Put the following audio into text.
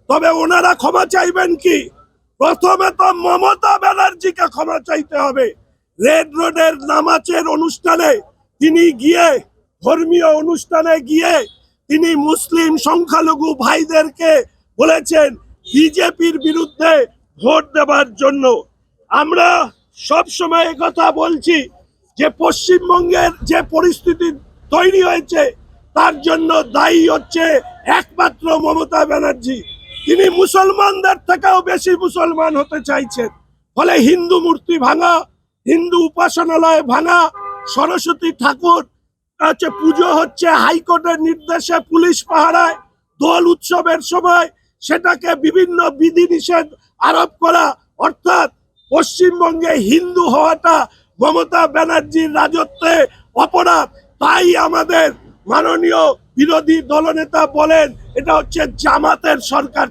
তবে ওনারা ক্ষমা চাইবেন কি? প্রথমে তো মমতা ব্যানার্জিকে ক্ষমা চাইতে হবে। রেড রোডের নামাজের অনুষ্ঠানে তিনি গিয়ে, ধর্মীয় অনুষ্ঠানে গিয়ে তিনি মুসলিম সংখ্যালঘু ভাইদেরকে বলেছেন বিজেপির বিরুদ্ধে ভোট দেওয়ার জন্য। আমরা সব সময় কথা বলছি যে পশ্চিমবঙ্গের যে পরিস্থিতি তৈরি হয়েছে তার জন্য দায়ী হচ্ছে একমাত্র মমতা ব্যানার্জি। তিনি মুসলমানদের থেকেও বেশি মুসলমান হতে চাইছেন, ফলে হিন্দু মূর্তি ভাঙা, হিন্দু উপাসনালয় ভাঙা, সরস্বতী ঠাকুর পুজো হচ্ছে হাইকোর্টের নির্দেশে পুলিশ পাহারায়, দোল উৎসবের সময় সেটাকে বিভিন্ন বিধিনিষেধ আরোপ করা, অর্থাৎ পশ্চিমবঙ্গে হিন্দু হওয়াটা মমতা ব্যানার্জির রাজত্বে অপরাধ। তাই আমাদের মাননীয় বিরোধী দলনেতা বলেন এটা হচ্ছে জামাতের সরকার